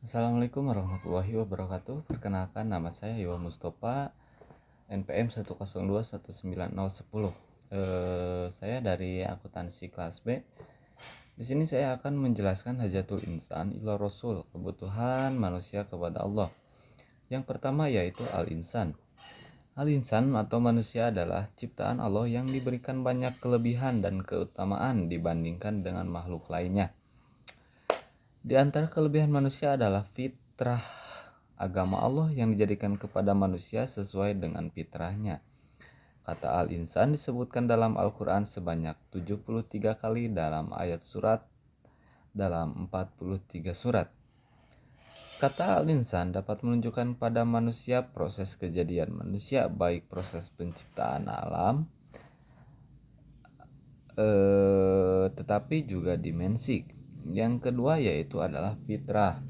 Assalamualaikum warahmatullahi wabarakatuh. Perkenalkan, nama saya Iwan Mustafa, NPM 1021910. Saya dari akuntansi kelas B. Di sini saya akan menjelaskan hajatul insan ila rasul, kebutuhan manusia kepada Allah. Yang pertama yaitu al-insan. Al-insan atau manusia adalah ciptaan Allah yang diberikan banyak kelebihan dan keutamaan dibandingkan dengan makhluk lainnya. Di antara kelebihan manusia adalah fitrah, agama Allah yang dijadikan kepada manusia sesuai dengan fitrahnya. Kata al-insan disebutkan dalam Al-Quran sebanyak 73 kali dalam ayat surat dalam 43 surat. Kata al-insan dapat menunjukkan pada manusia proses kejadian manusia, baik proses penciptaan alam, tetapi juga dimensi. Yang kedua yaitu adalah fitrah.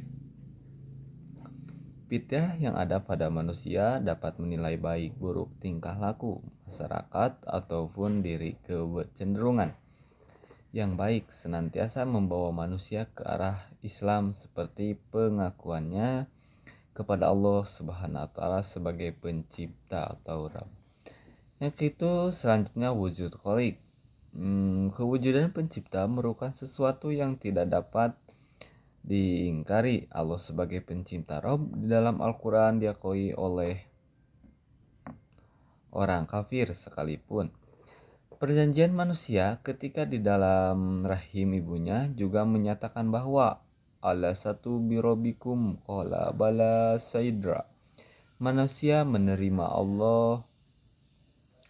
Fitrah yang ada pada manusia dapat menilai baik buruk tingkah laku masyarakat ataupun diri kecenderungan yang baik senantiasa membawa manusia ke arah Islam seperti pengakuannya kepada Allah Subhanahu wa taala sebagai pencipta atau Rabb. Yang itu selanjutnya wujud khaliq. Kewujudan pencipta merupakan sesuatu yang tidak dapat diingkari. Allah sebagai pencipta Rabb di dalam Al-Quran diakui oleh orang kafir sekalipun. Perjanjian manusia ketika di dalam rahim ibunya juga menyatakan bahwa Allah satu birobikum qala bala saidra. Manusia menerima Allah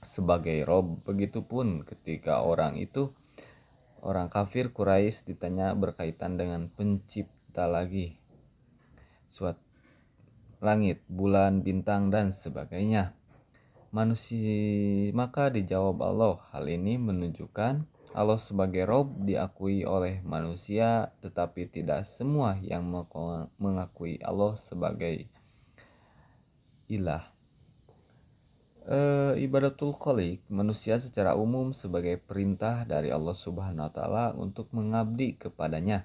sebagai Rob. Begitupun ketika orang kafir Quraisy ditanya berkaitan dengan pencipta lagi, suatu langit, bulan, bintang dan sebagainya. Maka dijawab Allah. Hal ini menunjukkan Allah sebagai Rob diakui oleh manusia, tetapi tidak semua yang mengakui Allah sebagai ilah. Ibadatul khaliq, manusia secara umum sebagai perintah dari Allah Subhanahu wa taala untuk mengabdi kepadanya.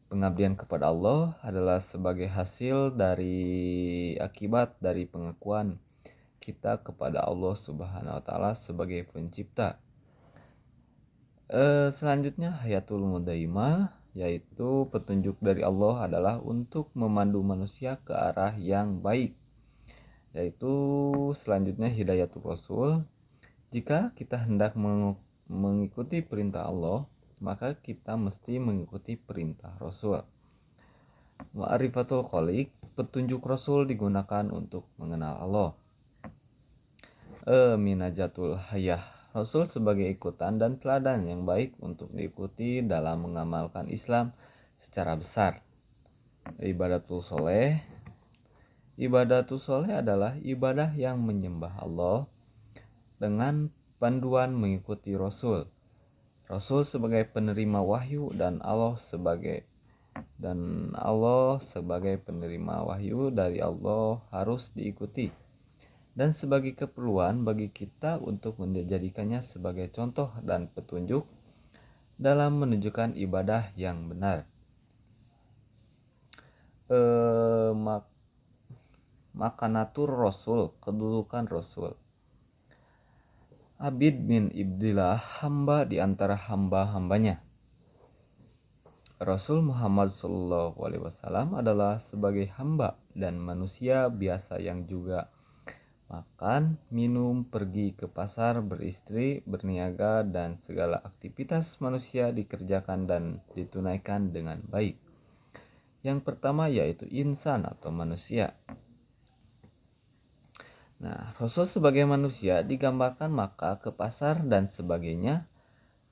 Pengabdian kepada Allah adalah sebagai hasil dari akibat dari pengakuan kita kepada Allah Subhanahu wa taala sebagai pencipta. Selanjutnya hayatul mudaimah, yaitu petunjuk dari Allah adalah untuk memandu manusia ke arah yang baik. Yaitu selanjutnya hidayatul rasul. Jika kita hendak mengikuti perintah Allah, maka kita mesti mengikuti perintah Rasul. Ma'rifatul khaliq, petunjuk Rasul digunakan untuk mengenal Allah. Minajatul hayah, Rasul sebagai ikutan dan teladan yang baik untuk diikuti dalam mengamalkan Islam secara besar. Ibadatul soleh, ibadatul soleh adalah ibadah yang menyembah Allah dengan panduan mengikuti Rasul. Rasul sebagai penerima wahyu dan Allah sebagai penerima wahyu dari Allah harus diikuti. Dan sebagai keperluan bagi kita untuk menjadikannya sebagai contoh dan petunjuk dalam menunjukkan ibadah yang benar. Makanatur Rasul, kedudukan Rasul. Abid min ibdillah, hamba di antara hamba-hambanya. Rasul Muhammad SAW adalah sebagai hamba dan manusia biasa yang juga makan, minum, pergi ke pasar, beristri, berniaga, dan segala aktivitas manusia dikerjakan dan ditunaikan dengan baik. Yang pertama yaitu insan atau manusia. Nah, Rasul sebagai manusia digambarkan maka ke pasar dan sebagainya.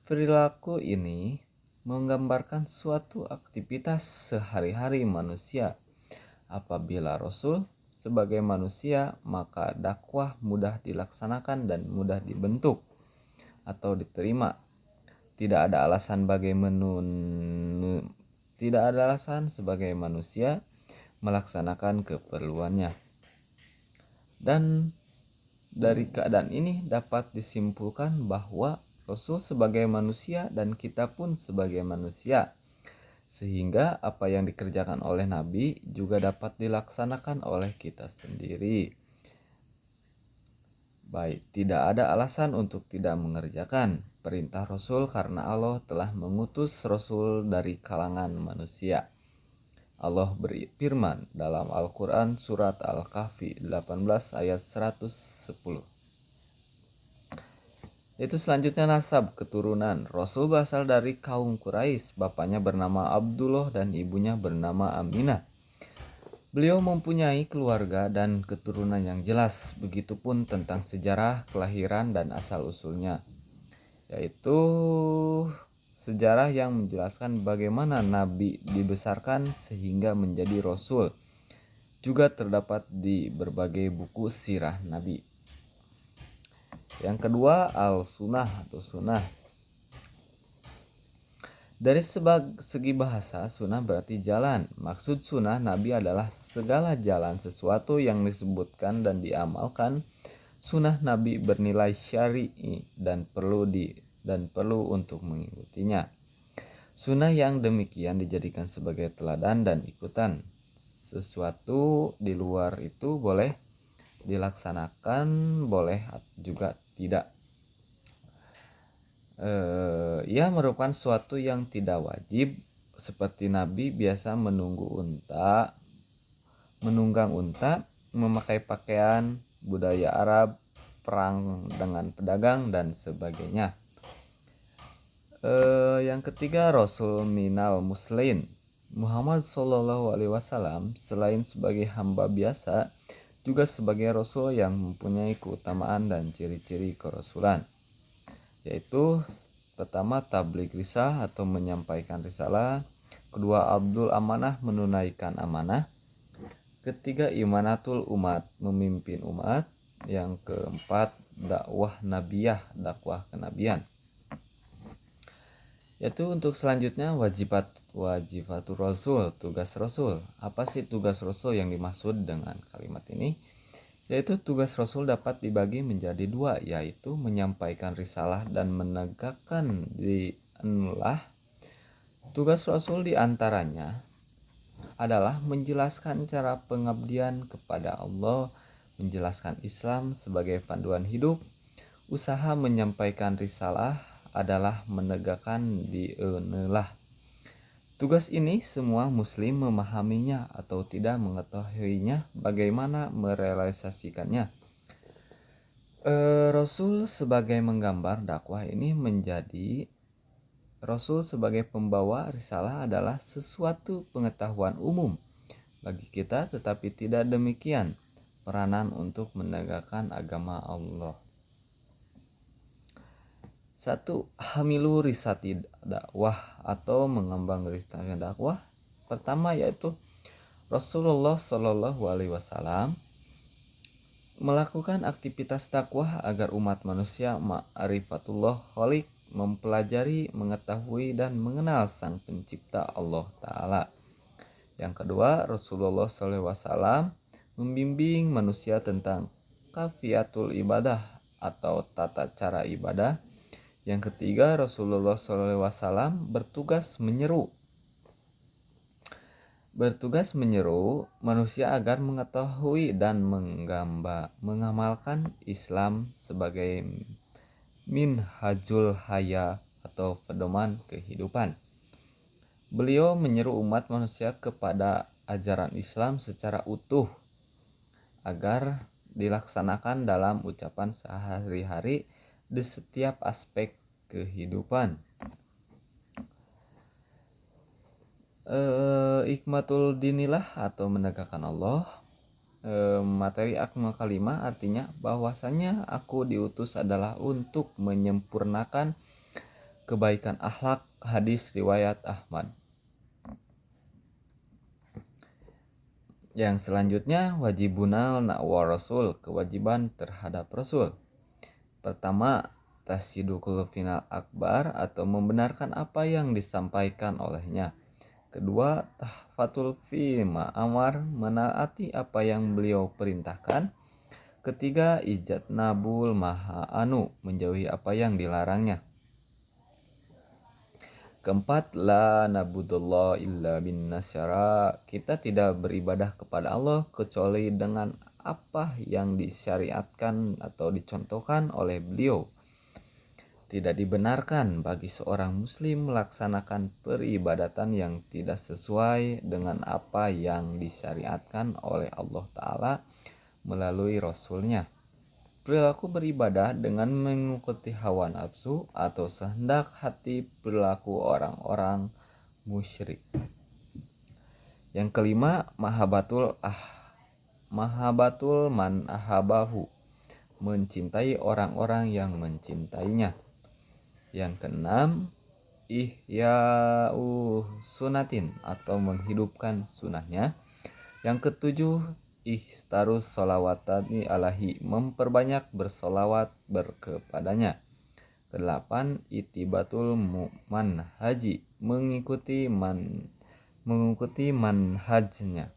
Perilaku ini menggambarkan suatu aktivitas sehari-hari manusia. Apabila Rasul sebagai manusia, maka dakwah mudah dilaksanakan dan mudah dibentuk atau diterima. Tidak ada alasan sebagai manusia melaksanakan keperluannya. Dan dari keadaan ini dapat disimpulkan bahwa Rasul sebagai manusia dan kita pun sebagai manusia sehingga apa yang dikerjakan oleh Nabi juga dapat dilaksanakan oleh kita sendiri. Baik, tidak ada alasan untuk tidak mengerjakan perintah Rasul karena Allah telah mengutus Rasul dari kalangan manusia. Allah berfirman dalam Al-Quran surat Al-Kahfi 18 ayat 110. Itu selanjutnya nasab keturunan. Rasul berasal dari kaum Quraisy, bapaknya bernama Abdullah dan ibunya bernama Aminah. Beliau mempunyai keluarga dan keturunan yang jelas, begitupun tentang sejarah, kelahiran, dan asal-usulnya, yaitu sejarah yang menjelaskan bagaimana Nabi dibesarkan sehingga menjadi Rasul. Juga terdapat di berbagai buku sirah Nabi. Yang kedua, al-sunnah atau sunnah. Dari segi bahasa, sunnah berarti jalan. Maksud sunnah Nabi adalah segala jalan sesuatu yang disebutkan dan diamalkan. Sunnah Nabi bernilai syar'i dan perlu untuk mengikutinya. Sunnah yang demikian dijadikan sebagai teladan dan ikutan. Sesuatu di luar itu boleh dilaksanakan, boleh juga tidak. Ia merupakan suatu yang tidak wajib, seperti Nabi biasa menunggang unta, memakai pakaian budaya Arab, perang dengan pedagang dan sebagainya. Yang ketiga, Rasul minal muslimin. Muhammad SAW selain sebagai hamba biasa juga sebagai Rasul yang mempunyai keutamaan dan ciri-ciri kerasulan, yaitu pertama tabligh risalah atau menyampaikan risalah, kedua abdul amanah menunaikan amanah, ketiga imanatul umat memimpin umat, yang keempat dakwah nabiyah dakwah kenabian. Yaitu untuk selanjutnya wajibatul rasul, tugas rasul. Apa sih tugas rasul yang dimaksud dengan kalimat ini? Yaitu tugas Rasul dapat dibagi menjadi dua, yaitu menyampaikan risalah dan menegakkan dianlah. Tugas Rasul diantaranya adalah menjelaskan cara pengabdian kepada Allah, menjelaskan Islam sebagai panduan hidup. Usaha menyampaikan risalah adalah menegakkan dianlah. Tugas ini semua muslim memahaminya atau tidak mengetahuinya, bagaimana merealisasikannya. Rasul sebagai menggambar dakwah ini menjadi Rasul sebagai pembawa risalah adalah sesuatu pengetahuan umum bagi kita, tetapi tidak demikian peranan untuk menegakkan agama Allah. 1. Hamilu risati dakwah atau mengembang risalah dakwah. Pertama yaitu Rasulullah SAW melakukan aktivitas dakwah agar umat manusia ma'rifatullah khaliq, mempelajari, mengetahui dan mengenal Sang Pencipta Allah Ta'ala. Yang kedua, Rasulullah SAW membimbing manusia tentang kafiatul ibadah atau tata cara ibadah. Yang ketiga, Rasulullah SAW bertugas menyeru manusia agar mengetahui dan mengamalkan Islam sebagai minhajul haya atau pedoman kehidupan. Beliau menyeru umat manusia kepada ajaran Islam secara utuh agar dilaksanakan dalam ucapan sehari-hari di setiap aspek kehidupan. Ikmatul dinilah atau menegakkan Allah. Materi akmal kalimah artinya bahwasanya aku diutus adalah untuk menyempurnakan kebaikan akhlak. Hadis riwayat Ahmad. Yang selanjutnya wajibunal na'wa rasul, kewajiban terhadap Rasul. Pertama, tasdidukul final akbar atau membenarkan apa yang disampaikan olehnya. Kedua, tahfatul fima amar, menaati apa yang beliau perintahkan. Ketiga, ijat nabul maha anu, menjauhi apa yang dilarangnya. Keempat, la nabudullah illa bin nasyara. Kita tidak beribadah kepada Allah kecuali dengan apa yang disyariatkan atau dicontohkan oleh beliau. Tidak dibenarkan bagi seorang muslim melaksanakan peribadatan yang tidak sesuai dengan apa yang disyariatkan oleh Allah Ta'ala melalui Rasulnya. Perilaku beribadah dengan mengikuti hawa nafsu atau kehendak hati, perilaku orang-orang musyrik. Yang kelima, mahabatul man ahabahu, mencintai orang-orang yang mencintainya. Yang keenam, ihya'u sunatin, atau menghidupkan sunahnya. Yang ketujuh, ihtarus sholawatani alahi, memperbanyak bersolawat kepadanya. Kedelapan, itibatul manhaji, mengikuti manhajnya.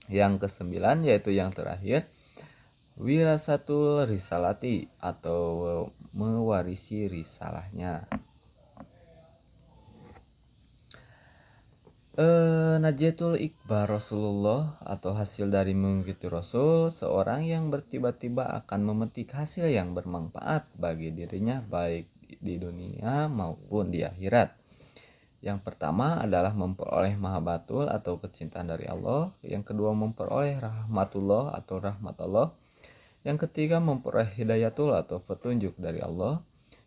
Yang kesembilan, yaitu yang terakhir, wirasatul risalati, atau mewarisi risalahnya. Najatul Iqbal Rasulullah, atau hasil dari mengikuti Rasul, seorang yang bertiba-tiba akan memetik hasil yang bermanfaat bagi dirinya baik di dunia maupun di akhirat. Yang pertama adalah memperoleh mahabbatul atau kecintaan dari Allah. Yang kedua memperoleh rahmatullah atau rahmat Allah. Yang ketiga memperoleh hidayatul atau petunjuk dari Allah.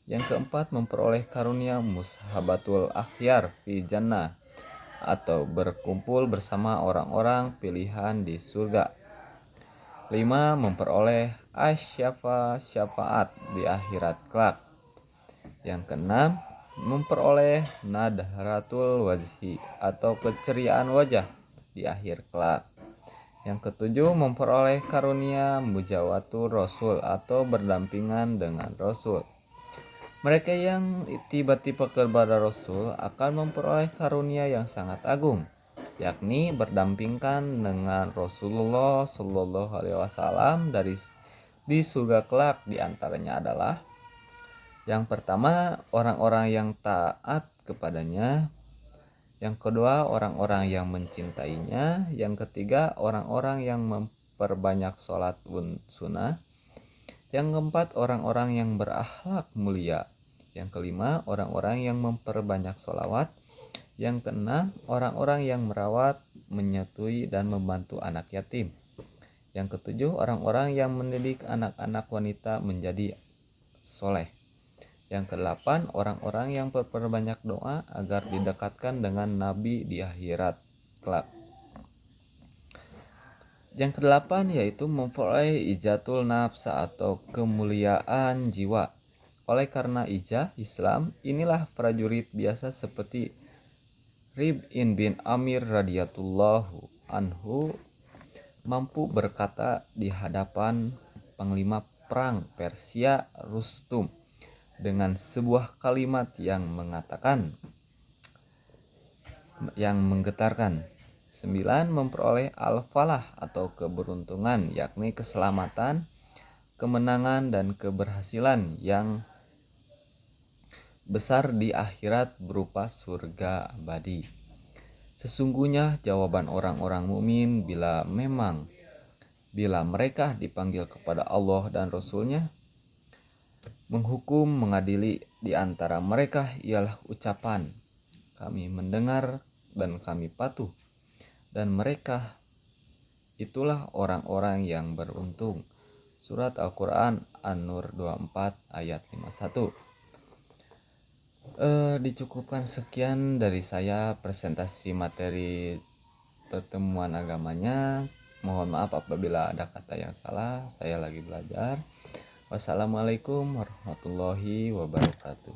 Yang keempat memperoleh karunia mushabatul akhyar fi jannah, atau berkumpul bersama orang-orang pilihan di surga. 5. Memperoleh syafaat di akhirat kelak. Yang keenam, memperoleh nadratul wajhi, atau keceriaan wajah di akhir kelak. Yang ketujuh, memperoleh karunia mujawatur Rasul, atau berdampingan dengan Rasul. Mereka yang tiba-tiba kepada Rasul akan memperoleh karunia yang sangat agung, yakni berdampingan dengan Rasulullah Shallallahu Alaihi Wasallam di surga kelak. Di antaranya adalah yang pertama, orang-orang yang taat kepadanya. Yang kedua, orang-orang yang mencintainya. Yang ketiga, orang-orang yang memperbanyak sholat sunnah. Yang keempat, orang-orang yang berakhlak mulia. Yang kelima, orang-orang yang memperbanyak sholawat. Yang keenam, orang-orang yang merawat, menyusui, dan membantu anak yatim. Yang ketujuh, orang-orang yang mendidik anak-anak wanita menjadi soleh. Yang kedelapan, orang-orang yang memperbanyak doa agar didekatkan dengan Nabi di akhirat kelak. Yang kedelapan yaitu memperoleh ijatul nafs, atau kemuliaan jiwa. Oleh karena ijah Islam, inilah prajurit biasa seperti Rib'in bin Amir radhiyallahu anhu mampu berkata di hadapan panglima perang Persia Rustum dengan sebuah kalimat yang menggetarkan. 9. Memperoleh al-falah, atau keberuntungan, yakni keselamatan, kemenangan, dan keberhasilan yang besar di akhirat berupa surga abadi. Sesungguhnya jawaban orang-orang mukmin bila mereka dipanggil kepada Allah dan Rasul-Nya menghukum, mengadili di antara mereka ialah ucapan, kami mendengar dan kami patuh, dan mereka itulah orang-orang yang beruntung. Surat Al-Quran An-Nur 24 ayat 51. Dicukupkan sekian dari saya presentasi materi pertemuan agamanya. Mohon maaf apabila ada kata yang salah, saya lagi belajar. Wassalamualaikum warahmatullahi wabarakatuh.